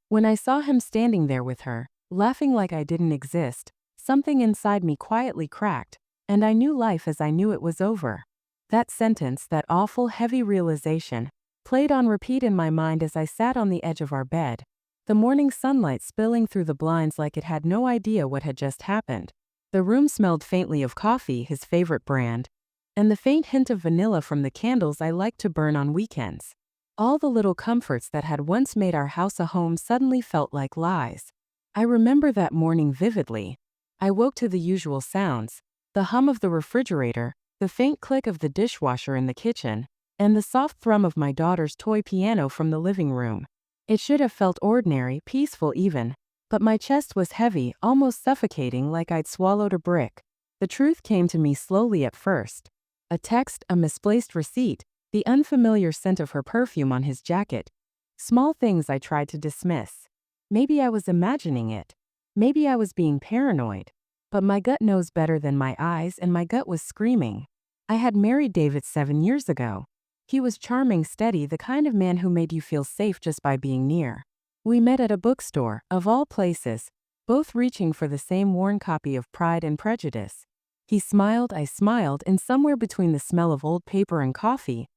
When I saw him standing there with her, laughing like I didn't exist, something inside me quietly cracked, and I knew life as I knew it was over. That sentence, that awful, heavy realization, played on repeat in my mind as I sat on the edge of our bed, the morning sunlight spilling through the blinds like it had no idea what had just happened. The room smelled faintly of coffee, his favorite brand, and the faint hint of vanilla from the candles I liked to burn on weekends. All the little comforts that had once made our house a home suddenly felt like lies. I remember that morning vividly. I woke to the usual sounds, the hum of the refrigerator, the faint click of the dishwasher in the kitchen, and the soft thrum of my daughter's toy piano from the living room. It should have felt ordinary, peaceful even, but my chest was heavy, almost suffocating, like I'd swallowed a brick. The truth came to me slowly at first. A text, a misplaced receipt, the unfamiliar scent of her perfume on his jacket. Small things I tried to dismiss. Maybe I was imagining it. Maybe I was being paranoid. But my gut knows better than my eyes, and my gut was screaming. I had married David 7 years ago. He was charming, steady, the kind of man who made you feel safe just by being near. We met at a bookstore, of all places, both reaching for the same worn copy of Pride and Prejudice. He smiled, I smiled, and somewhere between the smell of old paper and coffee,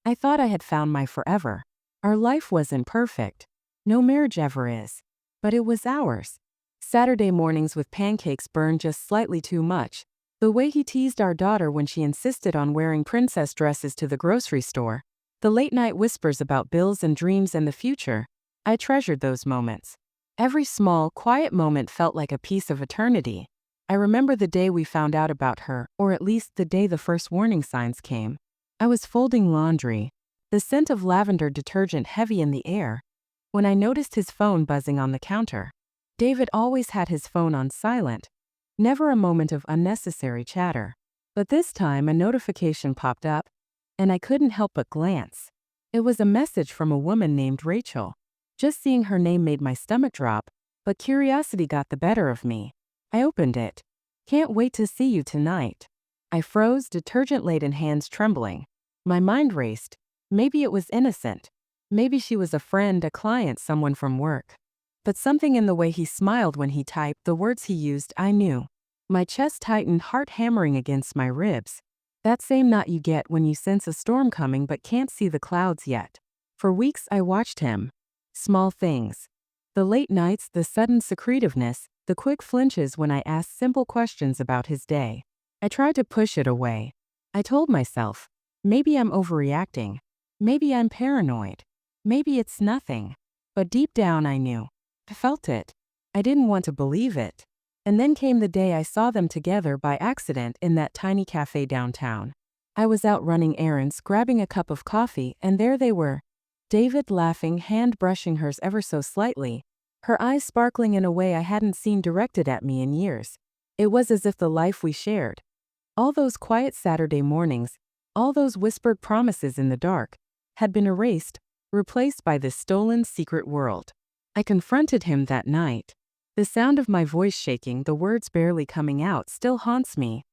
I thought I had found my forever. Our life wasn't perfect. No marriage ever is. But it was ours. Saturday mornings with pancakes burned just slightly too much. The way he teased our daughter when she insisted on wearing princess dresses to the grocery store. The late-night whispers about bills and dreams and the future. I treasured those moments. Every small, quiet moment felt like a piece of eternity. I remember the day we found out about her, or at least the day the first warning signs came. I was folding laundry, the scent of lavender detergent heavy in the air, when I noticed his phone buzzing on the counter. David always had his phone on silent, never a moment of unnecessary chatter. But this time a notification popped up, and I couldn't help but glance. It was a message from a woman named Rachel. Just seeing her name made my stomach drop, but curiosity got the better of me. I opened it. "Can't wait to see you tonight." I froze, detergent-laden hands trembling. My mind raced. Maybe it was innocent. Maybe she was a friend, a client, someone from work. But something in the way he smiled when he typed, the words he used, I knew. My chest tightened, heart hammering against my ribs. That same knot you get when you sense a storm coming but can't see the clouds yet. For weeks I watched him. Small things. The late nights, the sudden secretiveness, the quick flinches when I asked simple questions about his day. I tried to push it away. I told myself, maybe I'm overreacting. Maybe I'm paranoid. Maybe it's nothing. But deep down I knew. I felt it. I didn't want to believe it. And then came the day I saw them together by accident in that tiny cafe downtown. I was out running errands, grabbing a cup of coffee, and there they were. David laughing, hand brushing hers ever so slightly, her eyes sparkling in a way I hadn't seen directed at me in years. It was as if the life we shared, all those quiet Saturday mornings, all those whispered promises in the dark, had been erased, replaced by this stolen secret world. I confronted him that night. The sound of my voice shaking, the words barely coming out, still haunts me.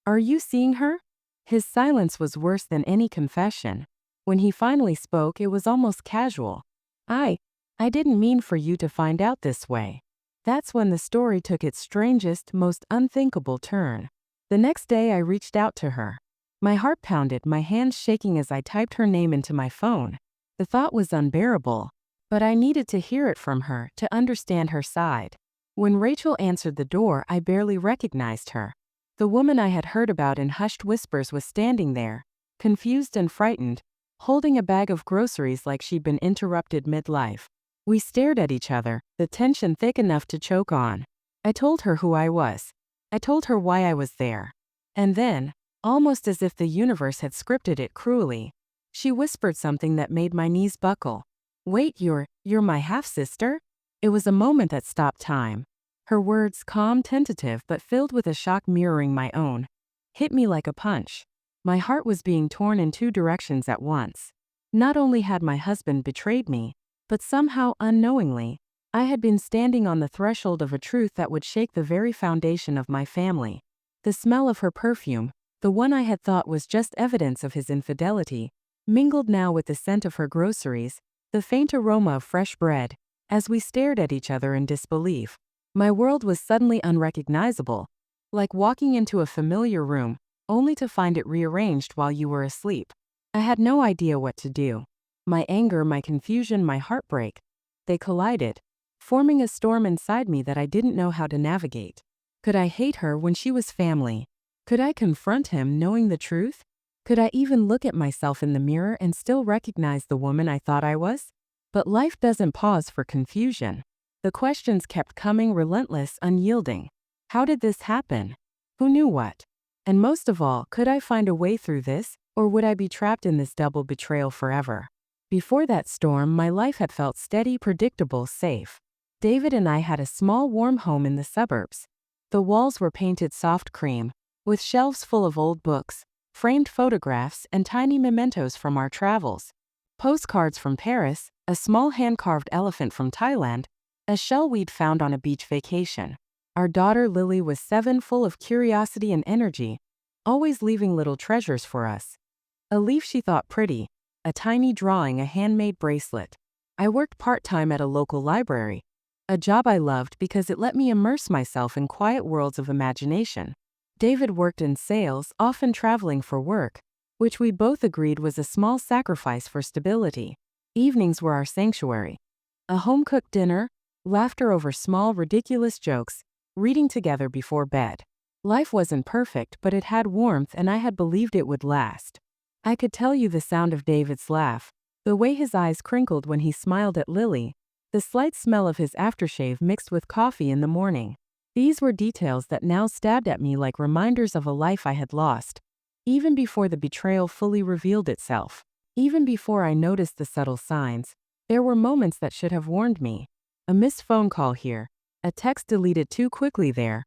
"Are you seeing her?" His silence was worse than any confession. When he finally spoke, it was almost casual. I didn't mean for you to find out this way." That's when the story took its strangest, most unthinkable turn. The next day I reached out to her. My heart pounded, my hands shaking as I typed her name into my phone. The thought was unbearable, but I needed to hear it from her, to understand her side. When Rachel answered the door, I barely recognized her. The woman I had heard about in hushed whispers was standing there, confused and frightened, holding a bag of groceries like she'd been interrupted mid-life. We stared at each other, the tension thick enough to choke on. I told her who I was. I told her why I was there. And then, almost as if the universe had scripted it cruelly, she whispered something that made my knees buckle. "Wait, you're my half-sister?" It was a moment that stopped time. Her words, calm, tentative, but filled with a shock mirroring my own, hit me like a punch. My heart was being torn in two directions at once. Not only had my husband betrayed me, but somehow, unknowingly, I had been standing on the threshold of a truth that would shake the very foundation of my family. The smell of her perfume, the one I had thought was just evidence of his infidelity, mingled now with the scent of her groceries, the faint aroma of fresh bread, As we stared at each other in disbelief, my world was suddenly unrecognizable, like walking into a familiar room, only to find it rearranged while you were asleep. I had no idea what to do. My anger, my confusion, my heartbreak, they collided, forming a storm inside me that I didn't know how to navigate. Could I hate her when she was family? Could I confront him knowing the truth? Could I even look at myself in the mirror and still recognize the woman I thought I was? But life doesn't pause for confusion. The questions kept coming, relentless, unyielding. How did this happen? Who knew what? And most of all, could I find a way through this, or would I be trapped in this double betrayal forever? Before that storm, my life had felt steady, predictable, safe. David and I had a small, warm home in the suburbs. The walls were painted soft cream, with shelves full of old books, framed photographs, and tiny mementos from our travels. Postcards from Paris, a small hand-carved elephant from Thailand, a shell we'd found on a beach vacation. Our daughter Lily was 7, full of curiosity and energy, always leaving little treasures for us. A leaf she thought pretty, a tiny drawing, a handmade bracelet. I worked part-time at a local library, a job I loved because it let me immerse myself in quiet worlds of imagination. David worked in sales, often traveling for work, which we both agreed was a small sacrifice for stability. Evenings were our sanctuary. A home-cooked dinner, laughter over small, ridiculous jokes, reading together before bed. Life wasn't perfect, but it had warmth, and I had believed it would last. I could tell you the sound of David's laugh, the way his eyes crinkled when he smiled at Lily, the slight smell of his aftershave mixed with coffee in the morning. These were details that now stabbed at me like reminders of a life I had lost. Even before the betrayal fully revealed itself, even before I noticed the subtle signs, there were moments that should have warned me. A missed phone call here, a text deleted too quickly there,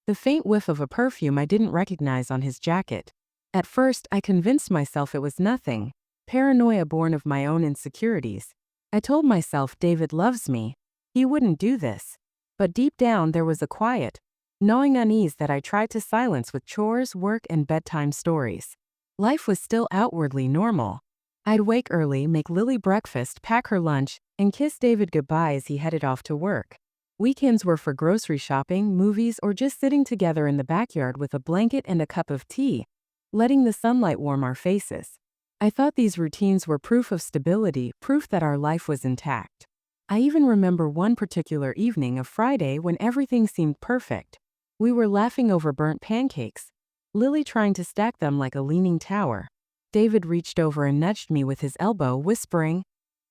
the faint whiff of a perfume I didn't recognize on his jacket. At first, I convinced myself it was nothing, paranoia born of my own insecurities. I told myself David loves me. He wouldn't do this. But deep down there was a quiet, gnawing unease that I tried to silence with chores, work, and bedtime stories. Life was still outwardly normal. I'd wake early, make Lily breakfast, pack her lunch, and kiss David goodbye as he headed off to work. Weekends were for grocery shopping, movies, or just sitting together in the backyard with a blanket and a cup of tea, letting the sunlight warm our faces. I thought these routines were proof of stability, proof that our life was intact. I even remember one particular evening, a Friday, when everything seemed perfect. We were laughing over burnt pancakes, Lily trying to stack them like a leaning tower. David reached over and nudged me with his elbow, whispering,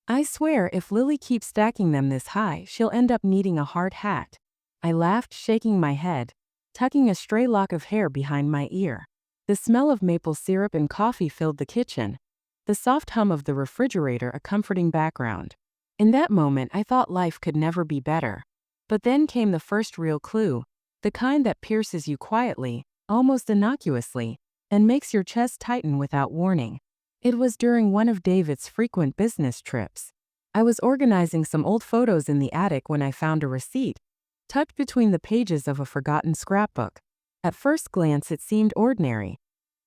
"I swear if Lily keeps stacking them this high, she'll end up needing a hard hat." I laughed, shaking my head, tucking a stray lock of hair behind my ear. The smell of maple syrup and coffee filled the kitchen, the soft hum of the refrigerator a comforting background. In that moment, I thought life could never be better. But then came the first real clue, the kind that pierces you quietly, almost innocuously, and makes your chest tighten without warning. It was during one of David's frequent business trips. I was organizing some old photos in the attic when I found a receipt, tucked between the pages of a forgotten scrapbook. At first glance, it seemed ordinary.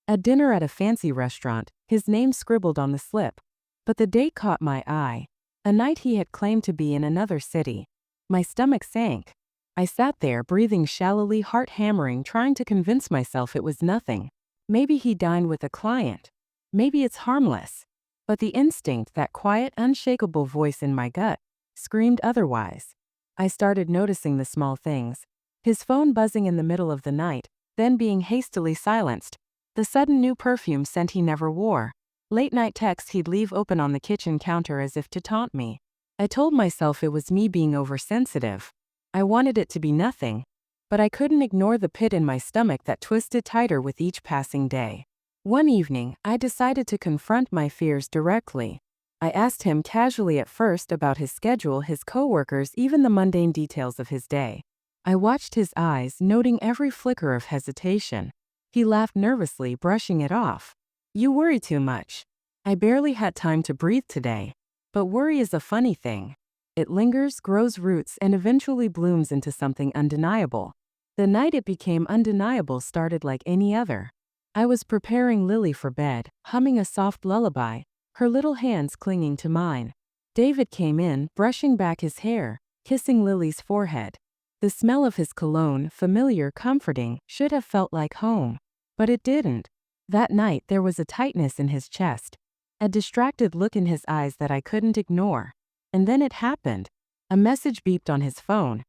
A dinner at a fancy restaurant, his name scribbled on the slip. But the date caught my eye. A night he had claimed to be in another city. My stomach sank. I sat there, breathing shallowly, heart hammering, trying to convince myself it was nothing. Maybe he dined with a client. Maybe it's harmless. But the instinct, that quiet, unshakable voice in my gut, screamed otherwise. I started noticing the small things. His phone buzzing in the middle of the night, then being hastily silenced. The sudden new perfume scent he never wore. Late-night texts he'd leave open on the kitchen counter as if to taunt me. I told myself it was me being oversensitive. I wanted it to be nothing. But I couldn't ignore the pit in my stomach that twisted tighter with each passing day. One evening, I decided to confront my fears directly. I asked him casually at first about his schedule, his coworkers, even the mundane details of his day. I watched his eyes, noting every flicker of hesitation. He laughed nervously, brushing it off. "You worry too much. I barely had time to breathe today." But worry is a funny thing. It lingers, grows roots, and eventually blooms into something undeniable. The night it became undeniable started like any other. I was preparing Lily for bed, humming a soft lullaby, her little hands clinging to mine. David came in, brushing back his hair, kissing Lily's forehead. The smell of his cologne, familiar, comforting, should have felt like home. But it didn't. That night there was a tightness in his chest, a distracted look in his eyes that I couldn't ignore. And then it happened. A message beeped on his phone.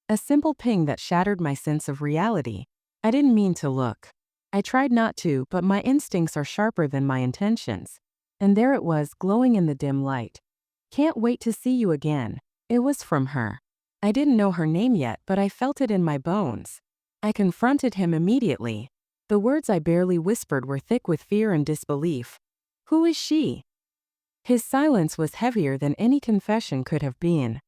A simple ping that shattered my sense of reality. I didn't mean to look. I tried not to, but my instincts are sharper than my intentions. And there it was, glowing in the dim light. "Can't wait to see you again." It was from her. I didn't know her name yet, but I felt it in my bones. I confronted him immediately. The words I barely whispered were thick with fear and disbelief. "Who is she?" His silence was heavier than any confession could have been.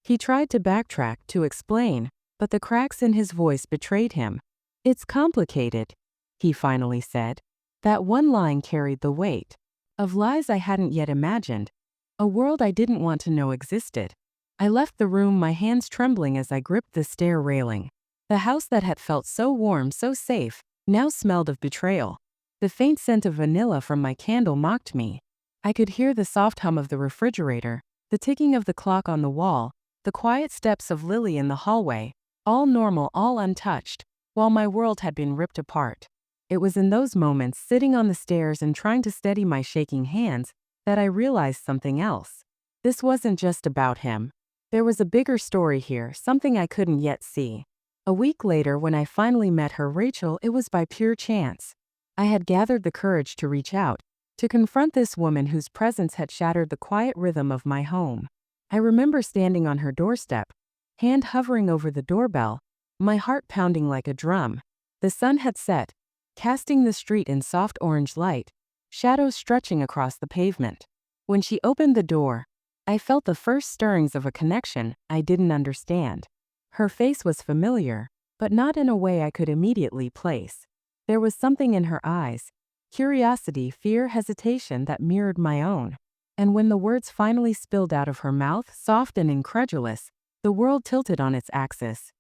He tried to backtrack, to explain, but the cracks in his voice betrayed him. "It's complicated," he finally said. That one line carried the weight of lies I hadn't yet imagined, a world I didn't want to know existed. I left the room, my hands trembling as I gripped the stair railing. The house that had felt so warm, so safe, now smelled of betrayal. The faint scent of vanilla from my candle mocked me. I could hear the soft hum of the refrigerator, the ticking of the clock on the wall, the quiet steps of Lily in the hallway, all normal, all untouched, while my world had been ripped apart. It was in those moments, sitting on the stairs and trying to steady my shaking hands, that I realized something else. This wasn't just about him. There was a bigger story here, something I couldn't yet see. A week later, when I finally met her, Rachel, it was by pure chance. I had gathered the courage to reach out, to confront this woman whose presence had shattered the quiet rhythm of my home. I remember standing on her doorstep, hand hovering over the doorbell, my heart pounding like a drum. The sun had set, casting the street in soft orange light, shadows stretching across the pavement. When she opened the door, I felt the first stirrings of a connection I didn't understand. Her face was familiar, but not in a way I could immediately place. There was something in her eyes, curiosity, fear, hesitation, that mirrored my own. And when the words finally spilled out of her mouth, soft and incredulous, the world tilted on its axis.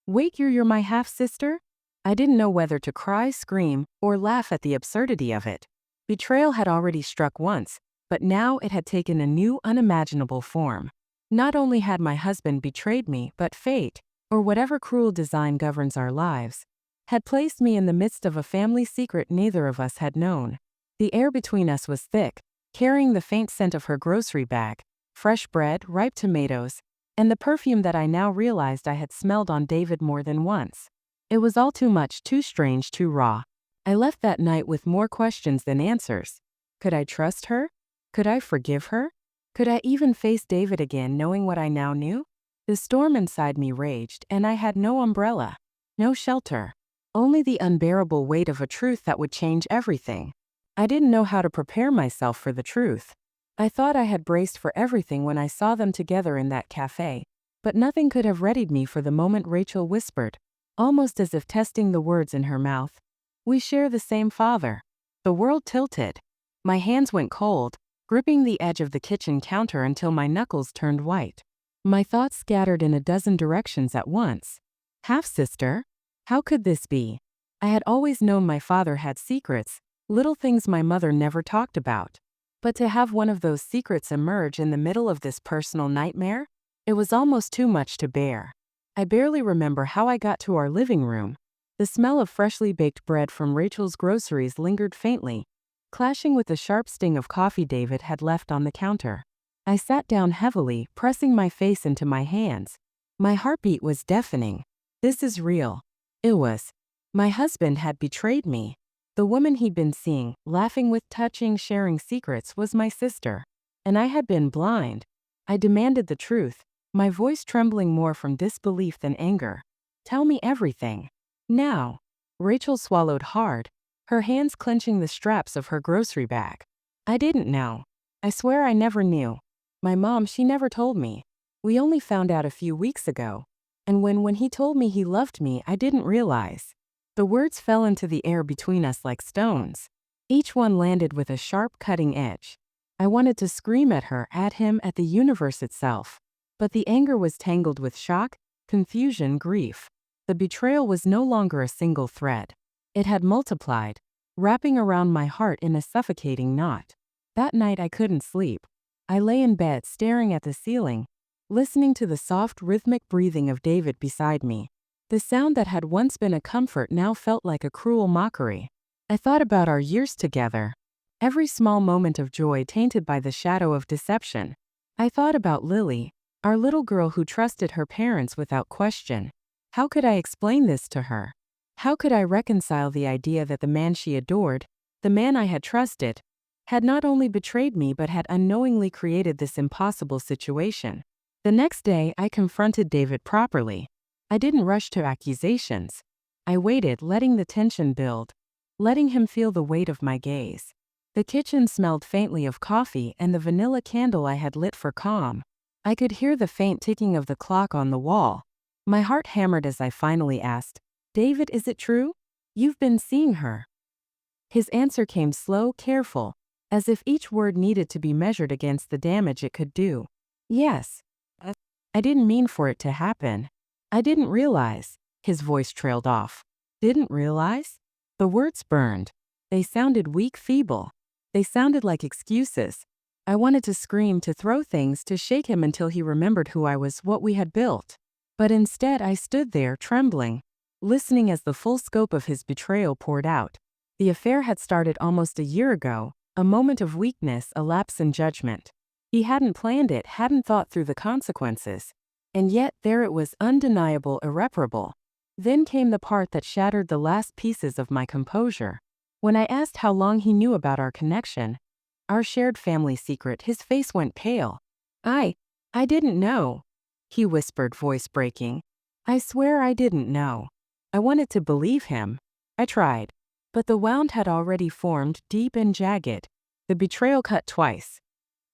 "Wait, you're my half-sister?" I didn't know whether to cry, scream, or laugh at the absurdity of it. Betrayal had already struck once, but now it had taken a new, unimaginable form. Not only had my husband betrayed me, but fate, or whatever cruel design governs our lives, had placed me in the midst of a family secret neither of us had known. The air between us was thick, carrying the faint scent of her grocery bag, fresh bread, ripe tomatoes, and the perfume that I now realized I had smelled on David more than once. It was all too much, too strange, too raw. I left that night with more questions than answers. Could I trust her? Could I forgive her? Could I even face David again, knowing what I now knew? The storm inside me raged, and I had no umbrella, no shelter, only the unbearable weight of a truth that would change everything. I didn't know how to prepare myself for the truth. I thought I had braced for everything when I saw them together in that cafe, but nothing could have readied me for the moment Rachel whispered, almost as if testing the words in her mouth. "We share the same father." The world tilted. My hands went cold, gripping the edge of the kitchen counter until my knuckles turned white. My thoughts scattered in a dozen directions at once. Half-sister? How could this be? I had always known my father had secrets, little things my mother never talked about. But to have one of those secrets emerge in the middle of this personal nightmare? It was almost too much to bear. I barely remember how I got to our living room. The smell of freshly baked bread from Rachel's groceries lingered faintly, clashing with the sharp sting of coffee David had left on the counter. I sat down heavily, pressing my face into my hands. My heartbeat was deafening. This is real. It was. My husband had betrayed me. The woman he'd been seeing, laughing with, touching, sharing secrets, was my sister. And I had been blind. I demanded the truth, my voice trembling more from disbelief than anger. "Tell me everything. Now." Rachel swallowed hard, her hands clenching the straps of her grocery bag. "I didn't know. I swear I never knew. My mom, she never told me. We only found out a few weeks ago. And when he told me he loved me, I didn't realize." The words fell into the air between us like stones. Each one landed with a sharp, cutting edge. I wanted to scream at her, at him, at the universe itself. But the anger was tangled with shock, confusion, grief. The betrayal was no longer a single thread. It had multiplied, wrapping around my heart in a suffocating knot. That night I couldn't sleep. I lay in bed staring at the ceiling, listening to the soft rhythmic breathing of David beside me. The sound that had once been a comfort now felt like a cruel mockery. I thought about our years together. Every small moment of joy tainted by the shadow of deception. I thought about Lily, our little girl who trusted her parents without question. How could I explain this to her? How could I reconcile the idea that the man she adored, the man I had trusted, had not only betrayed me but had unknowingly created this impossible situation? The next day, I confronted David properly. I didn't rush to accusations. I waited, letting the tension build, letting him feel the weight of my gaze. The kitchen smelled faintly of coffee and the vanilla candle I had lit for calm. I could hear the faint ticking of the clock on the wall. My heart hammered as I finally asked, "David, is it true? You've been seeing her?" His answer came slow, careful, as if each word needed to be measured against the damage it could do. "Yes. I didn't mean for it to happen. I didn't realize." His voice trailed off. Didn't realize? The words burned. They sounded weak, feeble. They sounded like excuses. I wanted to scream, to throw things, to shake him until he remembered who I was, what we had built. But instead I stood there, trembling, listening as the full scope of his betrayal poured out. The affair had started almost a year ago, a moment of weakness, a lapse in judgment. He hadn't planned it, hadn't thought through the consequences. And yet there it was, undeniable, irreparable. Then came the part that shattered the last pieces of my composure. When I asked how long he knew about our connection, our shared family secret, his face went pale. I didn't know," he whispered, voice breaking. "I swear I didn't know." I wanted to believe him. I tried. But the wound had already formed, deep and jagged. The betrayal cut twice.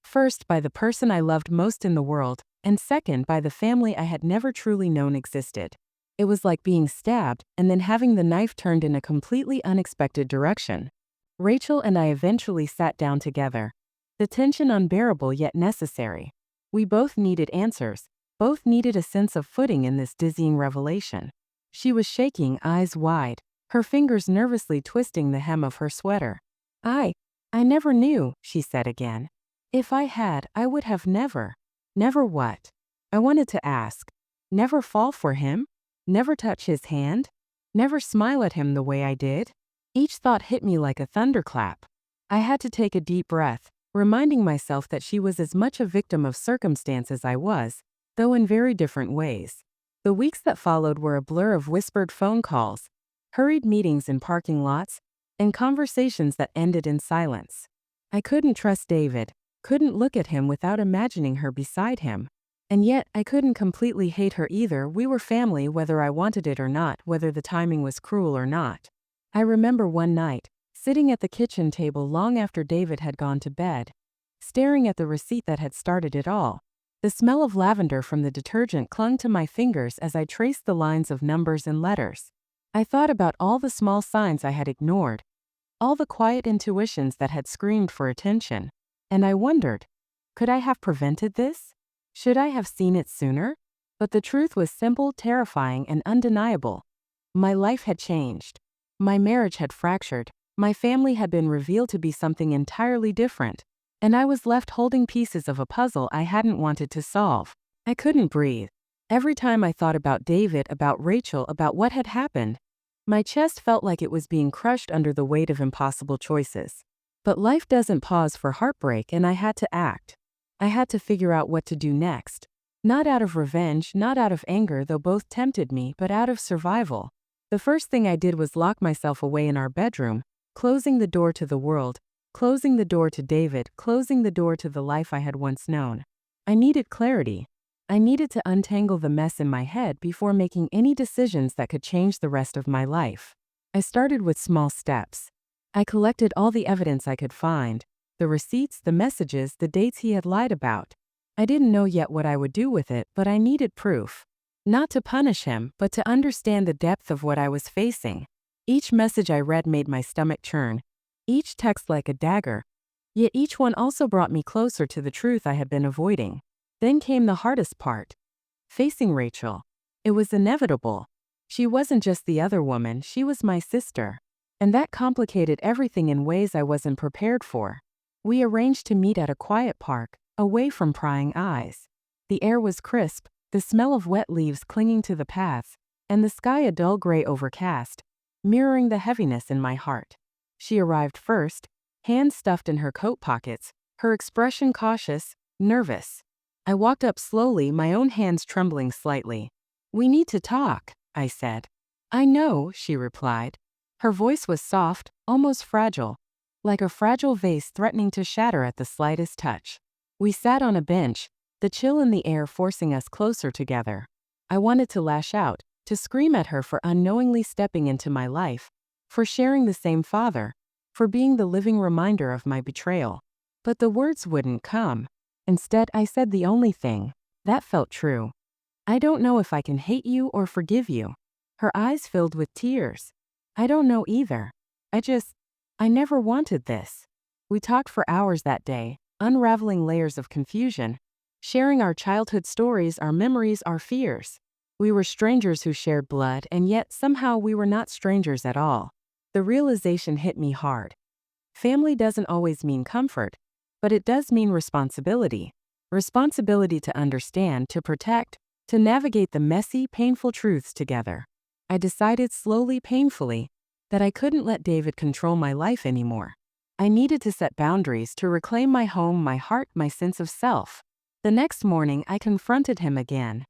First, by the person I loved most in the world, and second, by the family I had never truly known existed. It was like being stabbed and then having the knife turned in a completely unexpected direction. Rachel and I eventually sat down together. The tension unbearable yet necessary. We both needed answers, both needed a sense of footing in this dizzying revelation. She was shaking, eyes wide, her fingers nervously twisting the hem of her sweater. I never knew," she said again. "If I had, I would have never." Never what? I wanted to ask. Never fall for him? Never touch his hand? Never smile at him the way I did? Each thought hit me like a thunderclap. I had to take a deep breath, reminding myself that she was as much a victim of circumstance as I was, though in very different ways. The weeks that followed were a blur of whispered phone calls, hurried meetings in parking lots, and conversations that ended in silence. I couldn't trust David, couldn't look at him without imagining her beside him. And yet, I couldn't completely hate her either. We were family whether I wanted it or not, whether the timing was cruel or not. I remember one night, sitting at the kitchen table long after David had gone to bed, staring at the receipt that had started it all. The smell of lavender from the detergent clung to my fingers as I traced the lines of numbers and letters. I thought about all the small signs I had ignored, all the quiet intuitions that had screamed for attention. And I wondered, could I have prevented this? Should I have seen it sooner? But the truth was simple, terrifying, and undeniable. My life had changed. My marriage had fractured. My family had been revealed to be something entirely different. And I was left holding pieces of a puzzle I hadn't wanted to solve. I couldn't breathe. Every time I thought about David, about Rachel, about what had happened, my chest felt like it was being crushed under the weight of impossible choices. But life doesn't pause for heartbreak, and I had to act. I had to figure out what to do next. Not out of revenge, not out of anger, though both tempted me, but out of survival. The first thing I did was lock myself away in our bedroom, closing the door to the world, closing the door to David, closing the door to the life I had once known. I needed clarity. I needed to untangle the mess in my head before making any decisions that could change the rest of my life. I started with small steps. I collected all the evidence I could find. The receipts, the messages, the dates he had lied about. I didn't know yet what I would do with it, but I needed proof. Not to punish him, but to understand the depth of what I was facing. Each message I read made my stomach churn, each text like a dagger. Yet each one also brought me closer to the truth I had been avoiding. Then came the hardest part. Facing Rachel. It was inevitable. She wasn't just the other woman, she was my sister. And that complicated everything in ways I wasn't prepared for. We arranged to meet at a quiet park, away from prying eyes. The air was crisp, the smell of wet leaves clinging to the paths, and the sky a dull gray overcast, mirroring the heaviness in my heart. She arrived first, hands stuffed in her coat pockets, her expression cautious, nervous. I walked up slowly, my own hands trembling slightly. "We need to talk," I said. "I know," she replied. Her voice was soft, almost fragile, like a fragile vase threatening to shatter at the slightest touch. We sat on a bench, the chill in the air forcing us closer together. I wanted to lash out, to scream at her for unknowingly stepping into my life, for sharing the same father, for being the living reminder of my betrayal. But the words wouldn't come. Instead, I said the only thing that felt true. "I don't know if I can hate you or forgive you." Her eyes filled with tears. "I don't know either. I never wanted this." We talked for hours that day, unraveling layers of confusion, sharing our childhood stories, our memories, our fears. We were strangers who shared blood, and yet somehow we were not strangers at all. The realization hit me hard. Family doesn't always mean comfort, but it does mean responsibility. Responsibility to understand, to protect, to navigate the messy, painful truths together. I decided slowly, painfully, that I couldn't let David control my life anymore. I needed to set boundaries to reclaim my home, my heart, my sense of self. The next morning, I confronted him again,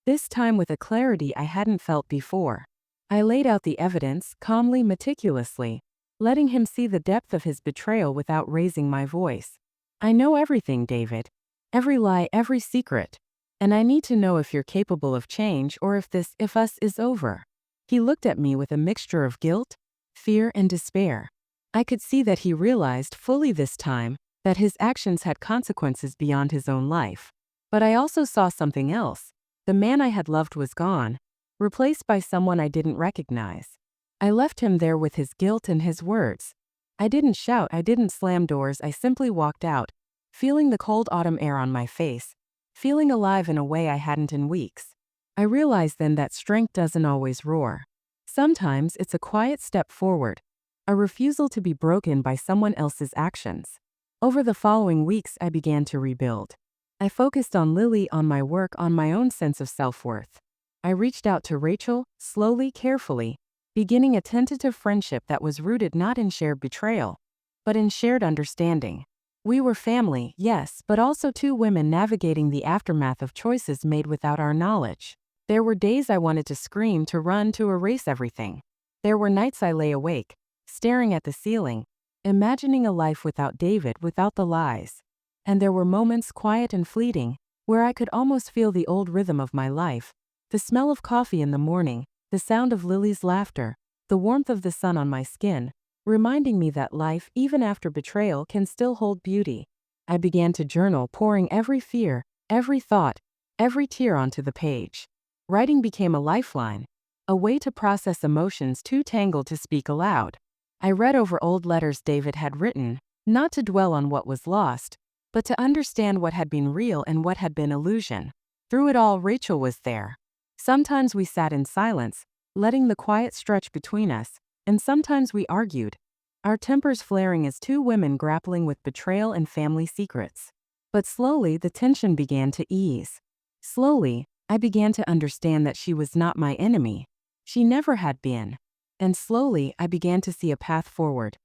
this time with a clarity I hadn't felt before. I laid out the evidence, calmly, meticulously, letting him see the depth of his betrayal without raising my voice. "I know everything, David. Every lie, every secret. And I need to know if you're capable of change or if us is over." He looked at me with a mixture of guilt, fear, and despair. I could see that he realized fully this time that his actions had consequences beyond his own life. But I also saw something else. The man I had loved was gone, replaced by someone I didn't recognize. I left him there with his guilt and his words. I didn't shout, I didn't slam doors, I simply walked out, feeling the cold autumn air on my face, feeling alive in a way I hadn't in weeks. I realized then that strength doesn't always roar. Sometimes it's a quiet step forward, a refusal to be broken by someone else's actions. Over the following weeks, I began to rebuild. I focused on Lily, on my work, on my own sense of self-worth. I reached out to Rachel, slowly, carefully, beginning a tentative friendship that was rooted not in shared betrayal, but in shared understanding. We were family, yes, but also two women navigating the aftermath of choices made without our knowledge. There were days I wanted to scream, to run, to erase everything. There were nights I lay awake, staring at the ceiling, imagining a life without David, without the lies. And there were moments, quiet and fleeting, where I could almost feel the old rhythm of my life, the smell of coffee in the morning, the sound of Lily's laughter, the warmth of the sun on my skin, reminding me that life, even after betrayal, can still hold beauty. I began to journal, pouring every fear, every thought, every tear onto the page. Writing became a lifeline, a way to process emotions too tangled to speak aloud. I read over old letters David had written, not to dwell on what was lost, but to understand what had been real and what had been illusion. Through it all, Rachel was there. Sometimes we sat in silence, letting the quiet stretch between us, and sometimes we argued, our tempers flaring as two women grappling with betrayal and family secrets. But slowly, the tension began to ease. Slowly, I began to understand that she was not my enemy. She never had been. And slowly, I began to see a path forward.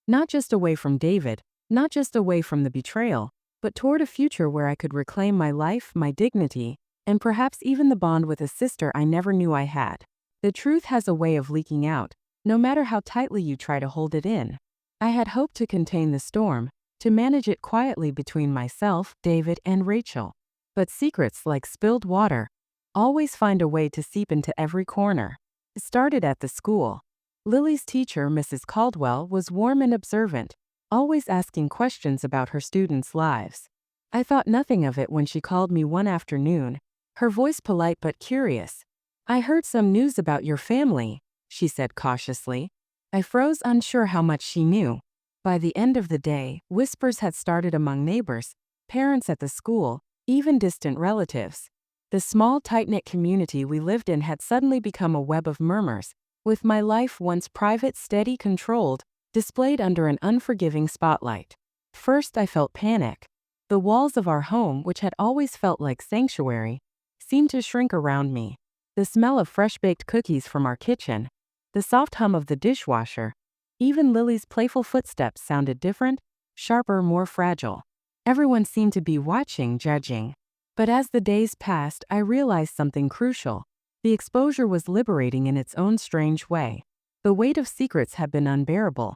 Not just away from David, not just away from the betrayal, but toward a future where I could reclaim my life, my dignity, and perhaps even the bond with a sister I never knew I had. The truth has a way of leaking out, no matter how tightly you try to hold it in. I had hoped to contain the storm, to manage it quietly between myself, David, and Rachel. But secrets, like spilled water, always find a way to seep into every corner. It started at the school. Lily's teacher, Mrs. Caldwell, was warm and observant, always asking questions about her students' lives. I thought nothing of it when she called me one afternoon, her voice polite but curious. "I heard some news about your family," she said cautiously. I froze, unsure how much she knew. By the end of the day, whispers had started among neighbors, parents at the school, even distant relatives. The small, tight-knit community we lived in had suddenly become a web of murmurs, with my life, once private, steady, controlled, displayed under an unforgiving spotlight. First, I felt panic. The walls of our home, which had always felt like sanctuary, seemed to shrink around me. The smell of fresh-baked cookies from our kitchen, the soft hum of the dishwasher, even Lily's playful footsteps sounded different, sharper, more fragile. Everyone seemed to be watching, judging. But as the days passed, I realized something crucial. The exposure was liberating in its own strange way. The weight of secrets had been unbearable.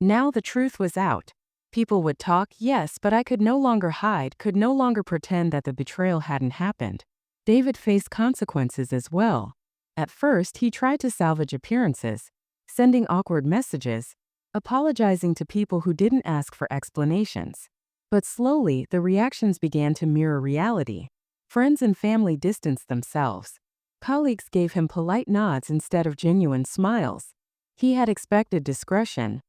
Now the truth was out. People would talk, yes, but I could no longer hide, could no longer pretend that the betrayal hadn't happened. David faced consequences as well. At first, he tried to salvage appearances, sending awkward messages, apologizing to people who didn't ask for explanations. But slowly, the reactions began to mirror reality. Friends and family distanced themselves. Colleagues gave him polite nods instead of genuine smiles. He had expected discretion.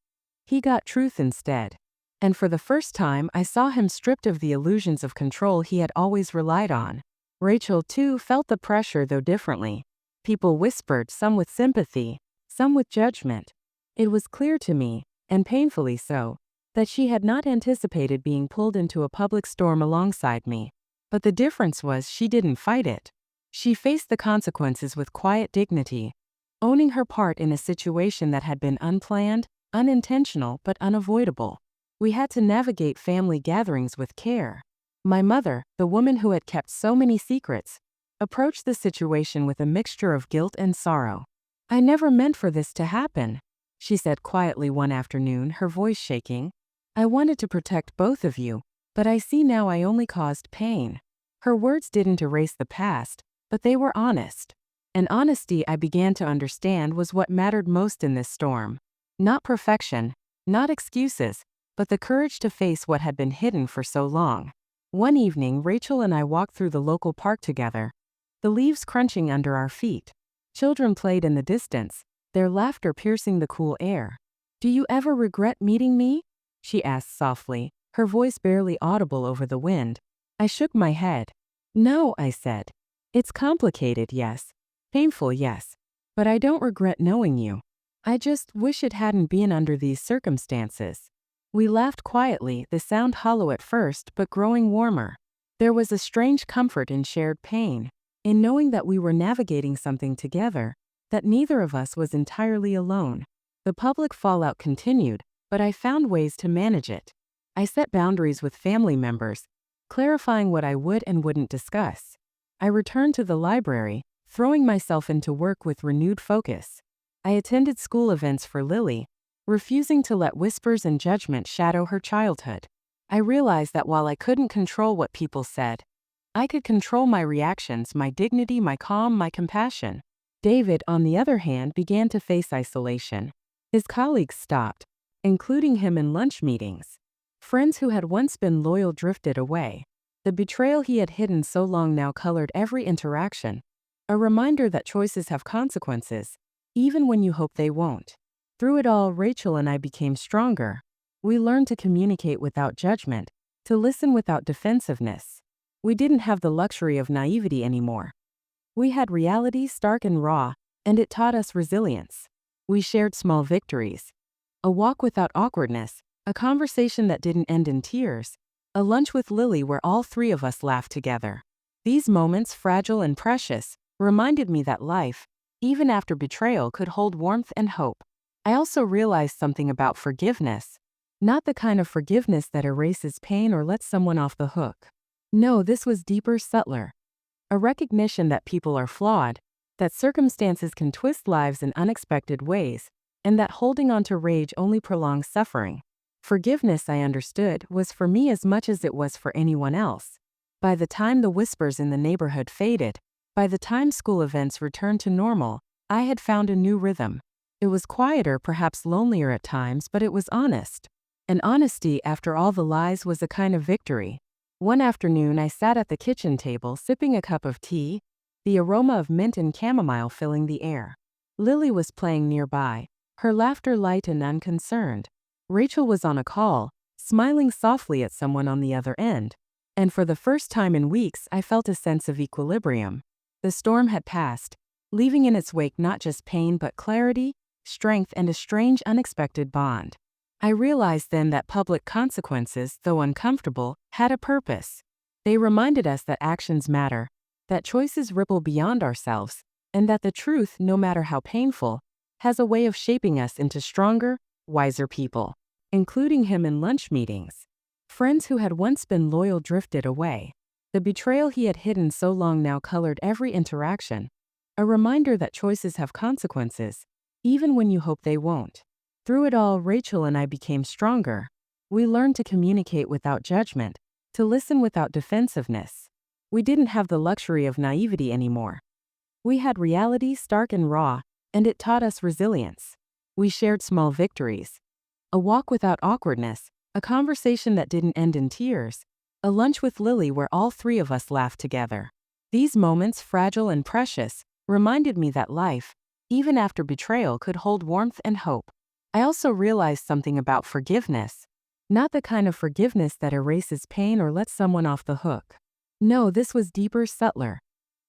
He got truth instead. And for the first time, I saw him stripped of the illusions of control he had always relied on. Rachel, too, felt the pressure, though differently. People whispered, some with sympathy, some with judgment. It was clear to me, and painfully so, that she had not anticipated being pulled into a public storm alongside me. But the difference was she didn't fight it. She faced the consequences with quiet dignity, owning her part in a situation that had been unplanned, unintentional, but unavoidable. We had to navigate family gatherings with care. My mother, the woman who had kept so many secrets, approached the situation with a mixture of guilt and sorrow. "I never meant for this to happen," she said quietly one afternoon, her voice shaking. "I wanted to protect both of you, but I see now I only caused pain." Her words didn't erase the past, but they were honest. And honesty, I began to understand, was what mattered most in this storm. Not perfection, not excuses, but the courage to face what had been hidden for so long. One evening, Rachel and I walked through the local park together, the leaves crunching under our feet. Children played in the distance, their laughter piercing the cool air. "Do you ever regret meeting me?" she asked softly, her voice barely audible over the wind. I shook my head. "No," I said. "It's complicated, yes. Painful, yes. But I don't regret knowing you. I just wish it hadn't been under these circumstances." We laughed quietly, the sound hollow at first, but growing warmer. There was a strange comfort in shared pain, in knowing that we were navigating something together, that neither of us was entirely alone. The public fallout continued, but I found ways to manage it. I set boundaries with family members, clarifying what I would and wouldn't discuss. I returned to the library, throwing myself into work with renewed focus. I attended school events for Lily, refusing to let whispers and judgment shadow her childhood. I realized that while I couldn't control what people said, I could control my reactions, my dignity, my calm, my compassion. David, on the other hand, began to face isolation. His colleagues stopped, including him in lunch meetings. Friends who had once been loyal drifted away. The betrayal he had hidden so long now colored every interaction, a reminder that choices have consequences, even when you hope they won't. Through it all, Rachel and I became stronger. We learned to communicate without judgment, to listen without defensiveness. We didn't have the luxury of naivety anymore. We had reality, stark and raw, and it taught us resilience. We shared small victories. A walk without awkwardness, a conversation that didn't end in tears, a lunch with Lily where all three of us laughed together. These moments, fragile and precious, reminded me that life, even after betrayal, could hold warmth and hope. I also realized something about forgiveness. Not the kind of forgiveness that erases pain or lets someone off the hook. No, this was deeper, subtler. A recognition that people are flawed, that circumstances can twist lives in unexpected ways, and that holding on to rage only prolongs suffering. Forgiveness, I understood, was for me as much as it was for anyone else. By the time the whispers in the neighborhood faded, by the time school events returned to normal, I had found a new rhythm. It was quieter, perhaps lonelier at times, but it was honest. And honesty, after all the lies, was a kind of victory. One afternoon, I sat at the kitchen table sipping a cup of tea, the aroma of mint and chamomile filling the air. Lily was playing nearby, her laughter light and unconcerned. Rachel was on a call, smiling softly at someone on the other end. And for the first time in weeks, I felt a sense of equilibrium. The storm had passed, leaving in its wake not just pain but clarity, strength, and a strange, unexpected bond. I realized then that public consequences, though uncomfortable, had a purpose. They reminded us that actions matter, that choices ripple beyond ourselves, and that the truth, no matter how painful, has a way of shaping us into stronger, wiser people. Including him in lunch meetings. Friends who had once been loyal drifted away. The betrayal he had hidden so long now colored every interaction. A reminder that choices have consequences, even when you hope they won't. Through it all, Rachel and I became stronger. We learned to communicate without judgment, to listen without defensiveness. We didn't have the luxury of naivety anymore. We had reality stark and raw, and it taught us resilience. We shared small victories. A walk without awkwardness, a conversation that didn't end in tears, a lunch with Lily where all three of us laughed together. These moments, fragile and precious, reminded me that life, even after betrayal, could hold warmth and hope. I also realized something about forgiveness. Not the kind of forgiveness that erases pain or lets someone off the hook. No, this was deeper, subtler.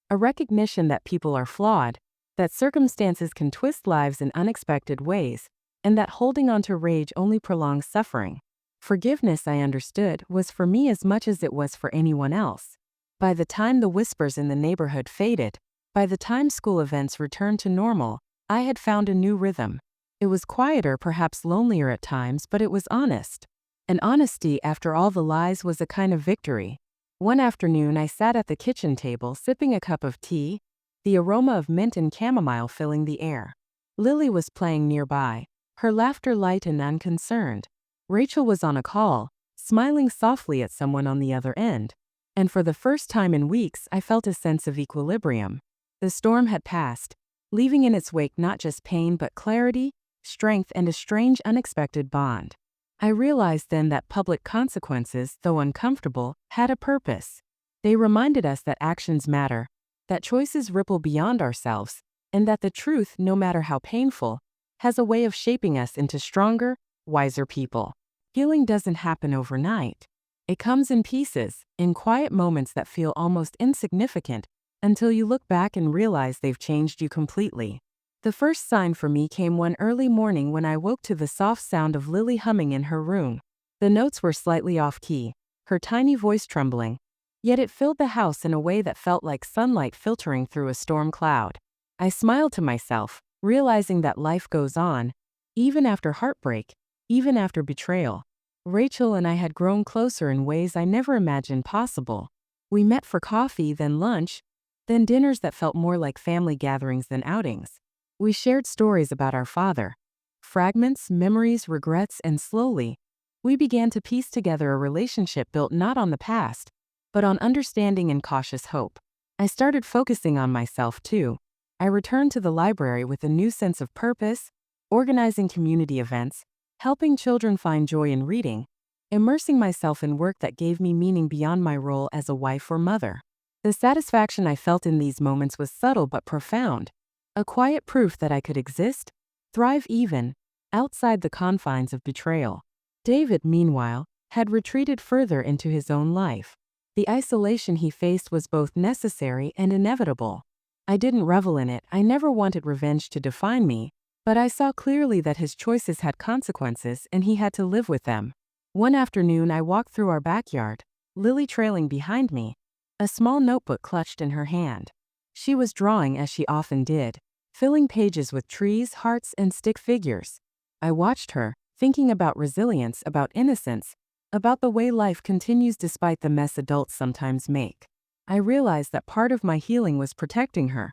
A recognition that people are flawed, that circumstances can twist lives in unexpected ways, and that holding on to rage only prolongs suffering. Forgiveness, I understood, was for me as much as it was for anyone else. By the time the whispers in the neighborhood faded, by the time school events returned to normal, I had found a new rhythm. It was quieter, perhaps lonelier at times, but it was honest. And honesty, after all the lies, was a kind of victory. One afternoon, I sat at the kitchen table sipping a cup of tea, the aroma of mint and chamomile filling the air. Lily was playing nearby, her laughter light and unconcerned. Rachel was on a call, smiling softly at someone on the other end. And for the first time in weeks, I felt a sense of equilibrium. The storm had passed, leaving in its wake not just pain but clarity, strength, and a strange, unexpected bond. I realized then that public consequences, though uncomfortable, had a purpose. They reminded us that actions matter, that choices ripple beyond ourselves, and that the truth, no matter how painful, has a way of shaping us into stronger, wiser people. Healing doesn't happen overnight. It comes in pieces, in quiet moments that feel almost insignificant, until you look back and realize they've changed you completely. The first sign for me came one early morning when I woke to the soft sound of Lily humming in her room. The notes were slightly off-key, her tiny voice trembling, yet it filled the house in a way that felt like sunlight filtering through a storm cloud. I smiled to myself, realizing that life goes on, even after heartbreak, even after betrayal. Rachel and I had grown closer in ways I never imagined possible. We met for coffee, then lunch, then dinners that felt more like family gatherings than outings. We shared stories about our father, fragments, memories, regrets, and slowly, we began to piece together a relationship built not on the past, but on understanding and cautious hope. I started focusing on myself too. I returned to the library with a new sense of purpose, organizing community events, helping children find joy in reading, immersing myself in work that gave me meaning beyond my role as a wife or mother. The satisfaction I felt in these moments was subtle but profound, a quiet proof that I could exist, thrive even, outside the confines of betrayal. David, meanwhile, had retreated further into his own life. The isolation he faced was both necessary and inevitable. I didn't revel in it, I never wanted revenge to define me, but I saw clearly that his choices had consequences and he had to live with them. One afternoon I walked through our backyard, Lily trailing behind me, a small notebook clutched in her hand. She was drawing as she often did, filling pages with trees, hearts, and stick figures. I watched her, thinking about resilience, about innocence, about the way life continues despite the mess adults sometimes make. I realized that part of my healing was protecting her,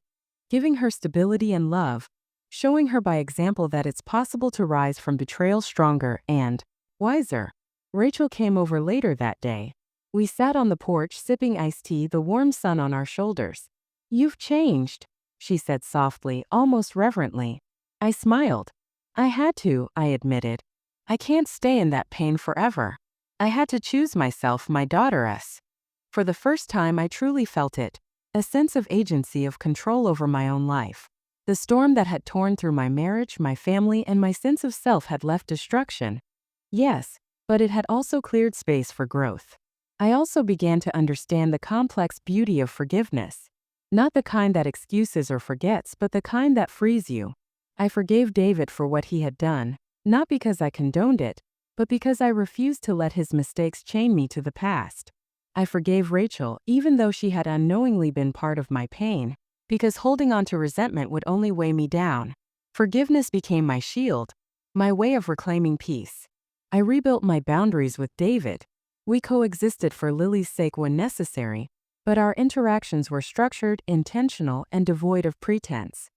giving her stability and love, showing her by example that it's possible to rise from betrayal stronger and wiser. Rachel came over later that day. We sat on the porch sipping iced tea, the warm sun on our shoulders. "You've changed," she said softly, almost reverently. I smiled. "I had to," I admitted. "I can't stay in that pain forever. I had to choose myself, my daughter-ess." For the first time I truly felt it, a sense of agency, of control over my own life. The storm that had torn through my marriage, my family, and my sense of self had left destruction. Yes, but it had also cleared space for growth. I also began to understand the complex beauty of forgiveness. Not the kind that excuses or forgets, but the kind that frees you. I forgave David for what he had done, not because I condoned it, but because I refused to let his mistakes chain me to the past. I forgave Rachel, even though she had unknowingly been part of my pain, because holding on to resentment would only weigh me down. Forgiveness became my shield, my way of reclaiming peace. I rebuilt my boundaries with David. We coexisted for Lily's sake when necessary, but our interactions were structured, intentional, and devoid of pretense.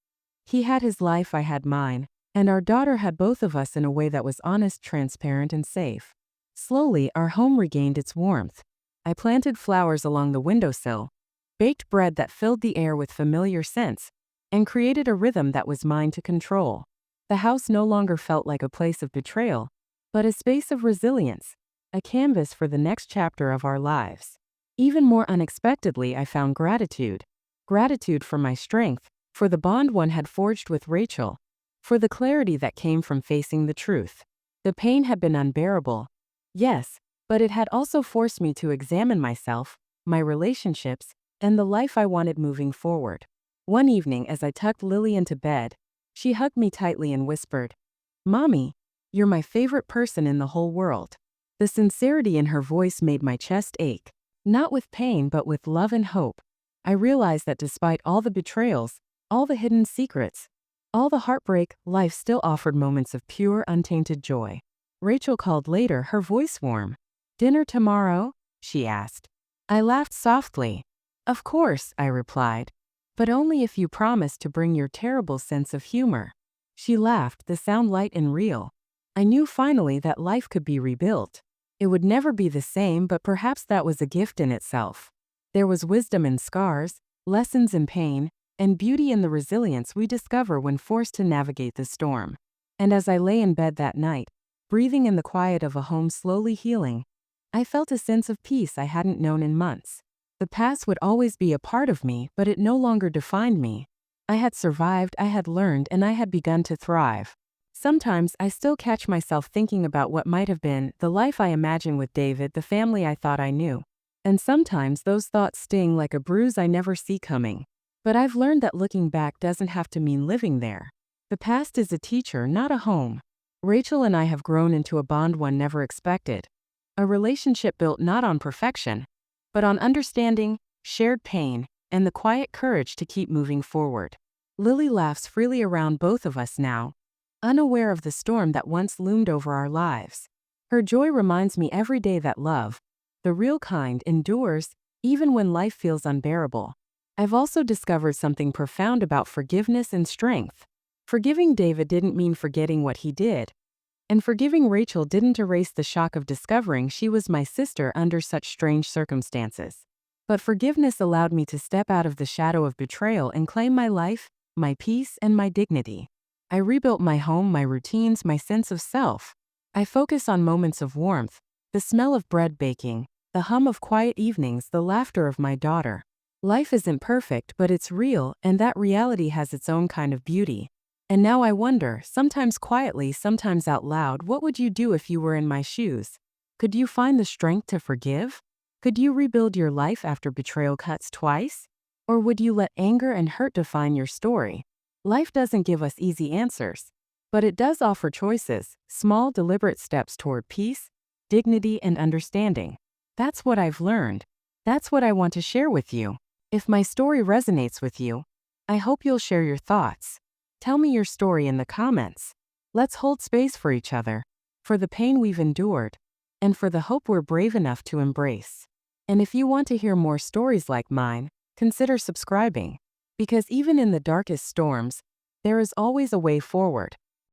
He had his life, I had mine, and our daughter had both of us in a way that was honest, transparent, and safe. Slowly, our home regained its warmth. I planted flowers along the windowsill, baked bread that filled the air with familiar scents, and created a rhythm that was mine to control. The house no longer felt like a place of betrayal, but a space of resilience, a canvas for the next chapter of our lives. Even more unexpectedly, I found gratitude. Gratitude for my strength, for the bond one had forged with Rachel, for the clarity that came from facing the truth. The pain had been unbearable, yes, but it had also forced me to examine myself, my relationships, and the life I wanted moving forward. One evening, as I tucked Lily into bed, she hugged me tightly and whispered, "Mommy, you're my favorite person in the whole world." The sincerity in her voice made my chest ache, not with pain but with love and hope. I realized that despite all the betrayals, all the hidden secrets, all the heartbreak, life still offered moments of pure, untainted joy. Rachel called later, her voice warm. "Dinner tomorrow?" she asked. I laughed softly. "Of course," I replied, "but only if you promise to bring your terrible sense of humor." She laughed, the sound light and real. I knew finally that life could be rebuilt. It would never be the same, but perhaps that was a gift in itself. There was wisdom in scars, lessons in pain, and beauty in the resilience we discover when forced to navigate the storm. And as I lay in bed that night, breathing in the quiet of a home slowly healing, I felt a sense of peace I hadn't known in months. The past would always be a part of me, but it no longer defined me. I had survived, I had learned, and I had begun to thrive. Sometimes I still catch myself thinking about what might have been, the life I imagined with David, the family I thought I knew. And sometimes those thoughts sting like a bruise I never see coming. But I've learned that looking back doesn't have to mean living there. The past is a teacher, not a home. Rachel and I have grown into a bond one never expected. A relationship built not on perfection, but on understanding, shared pain, and the quiet courage to keep moving forward. Lily laughs freely around both of us now, unaware of the storm that once loomed over our lives. Her joy reminds me every day that love, the real kind, endures, even when life feels unbearable. I've also discovered something profound about forgiveness and strength. Forgiving David didn't mean forgetting what he did, and forgiving Rachel didn't erase the shock of discovering she was my sister under such strange circumstances. But forgiveness allowed me to step out of the shadow of betrayal and claim my life, my peace, and my dignity. I rebuilt my home, my routines, my sense of self. I focus on moments of warmth, the smell of bread baking, the hum of quiet evenings, the laughter of my daughter. Life isn't perfect, but it's real, and that reality has its own kind of beauty. And now I wonder, sometimes quietly, sometimes out loud, what would you do if you were in my shoes? Could you find the strength to forgive? Could you rebuild your life after betrayal cuts twice? Or would you let anger and hurt define your story? Life doesn't give us easy answers, but it does offer choices, small, deliberate steps toward peace, dignity, and understanding. That's what I've learned. That's what I want to share with you. If my story resonates with you, I hope you'll share your thoughts. Tell me your story in the comments. Let's hold space for each other, for the pain we've endured, and for the hope we're brave enough to embrace. And if you want to hear more stories like mine, consider subscribing, because even in the darkest storms, there is always a way forward.